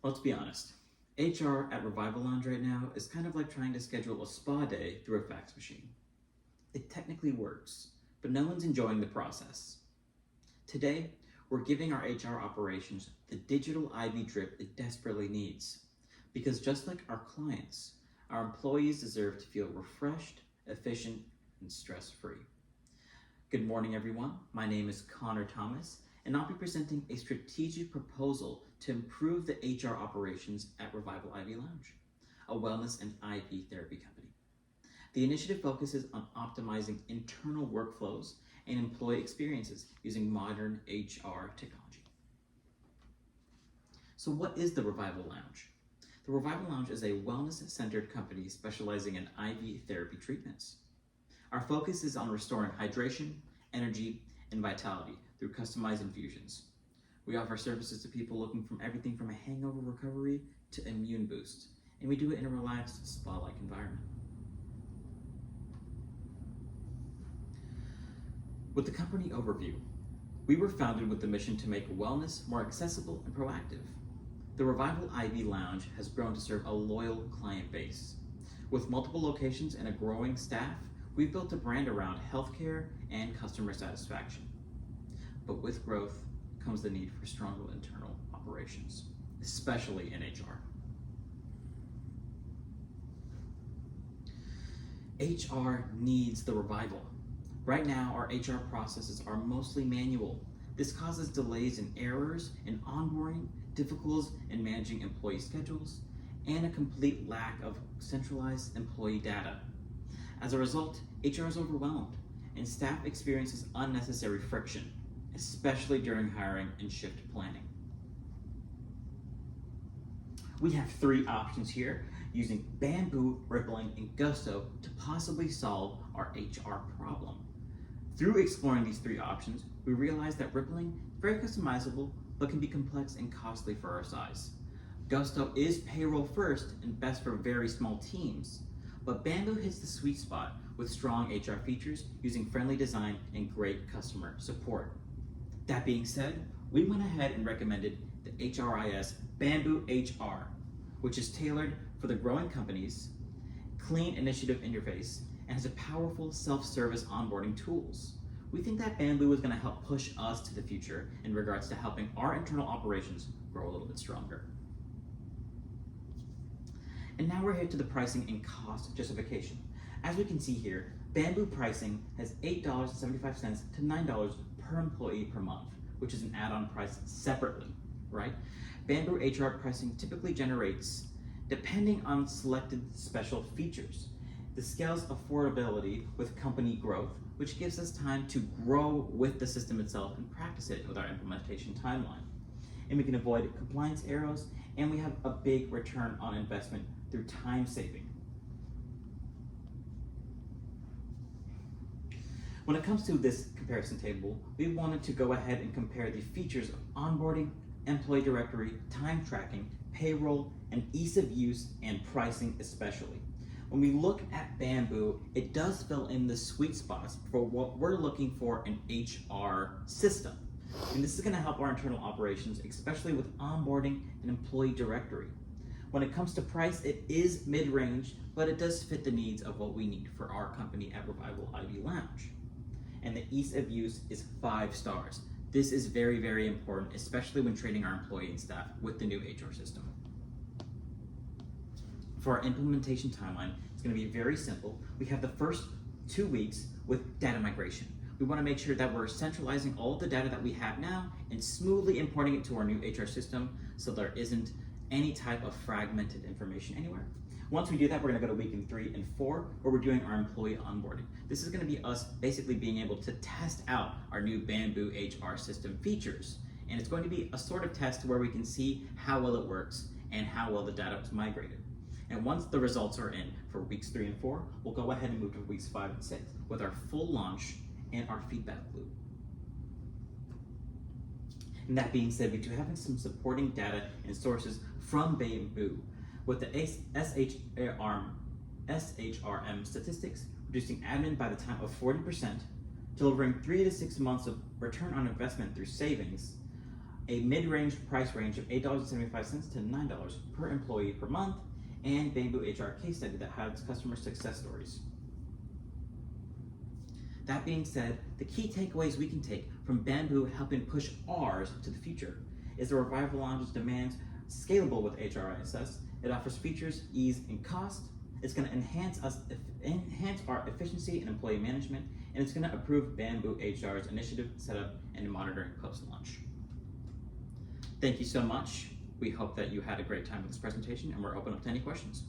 Let's be honest. HR at Revival Lounge right now is kind of like trying to schedule a spa day through a fax machine. It technically works, but no one's enjoying the process. Today, we're giving our HR operations the digital IV drip it desperately needs. Because just like our clients, our employees deserve to feel refreshed, efficient, and stress-free. Good morning, everyone. My name is Thomas, and I'll be presenting a strategic proposal to improve the HR operations at Revival IV Lounge, a wellness and IV therapy company. The initiative focuses on optimizing internal workflows and employee experiences using modern HR technology. So what is the Revival Lounge? The Revival Lounge is a wellness-centered company specializing in IV therapy treatments. Our focus is on restoring hydration, energy, and vitality through customized infusions. We offer services to people looking from everything from a hangover recovery to immune boost, and we do it in a relaxed, spa-like environment. With the company overview, we were founded with the mission to make wellness more accessible and proactive. The Revival IV Lounge has grown to serve a loyal client base. With multiple locations and a growing staff, we've built a brand around healthcare and customer satisfaction. But with growth comes the need for stronger internal operations, especially in HR. HR needs the revival. Right now, our HR processes are mostly manual. This causes delays and errors in onboarding, difficulties in managing employee schedules, and a complete lack of centralized employee data. As a result, HR is overwhelmed, and staff experiences unnecessary friction, especially during hiring and shift planning. We have three options here using Bamboo, Rippling, and Gusto to possibly solve our HR problem. Through exploring these three options, we realized that Rippling is very customizable, but can be complex and costly for our size. Gusto is payroll first and best for very small teams, but Bamboo hits the sweet spot with strong HR features using friendly design and great customer support. That being said, we went ahead and recommended the HRIS Bamboo HR, which is tailored for the growing companies, clean initiative interface, and has a powerful self-service onboarding tools. We think that Bamboo is going to help push us to the future in regards to helping our internal operations grow a little bit stronger. And now we're here to the pricing and cost justification. As we can see here, Bamboo pricing has $8.75 to $9 per employee per month, which is an add-on price separately, right? Bamboo HR pricing typically generates, depending on selected special features. This scales affordability with company growth, which gives us time to grow with the system itself and practice it with our implementation timeline. And we can avoid compliance errors, and we have a big return on investment through time saving. When it comes to this comparison table, we wanted to go ahead and compare the features of onboarding, employee directory, time tracking, payroll, and ease of use and pricing especially. When we look at Bamboo, it does fill in the sweet spots for what we're looking for in HR system. And this is going to help our internal operations, especially with onboarding and employee directory. When it comes to price, it is mid-range, but it does fit the needs of what we need for our company at Revival IV Lounge. And the ease of use is 5 stars. This is very, very important, especially when training our employee and staff with the new HR system. For our implementation timeline, it's going to be very simple. We have the first 2 weeks with data migration. We want to make sure that we're centralizing all of the data that we have now and smoothly importing it to our new HR system so there isn't any type of fragmented information anywhere. Once we do that, we're going to go to week 3 and 4 where we're doing our employee onboarding. This is going to be us basically being able to test out our new Bamboo HR system features. And it's going to be a sort of test where we can see how well it works and how well the data was migrated. And once the results are in for weeks 3 and 4, we'll go ahead and move to weeks 5 and 6 with our full launch and our feedback loop. And that being said, we do have some supporting data and sources from Bamboo with the SHRM statistics, reducing admin by the time of 40%, delivering 3 to 6 months of return on investment through savings, a mid-range price range of $8.75 to $9 per employee per month, and Bamboo HR case study that highlights customer success stories. That being said, the key takeaways we can take from Bamboo helping push ours to the future is the Revival Lounge's demands scalable with HRIS. It offers features, ease, and cost. It's going to enhance our efficiency and employee management, and it's going to improve Bamboo HR's initiative, setup, and monitoring post-launch. Thank you so much. We hope that you had a great time with this presentation, and we're open up to any questions.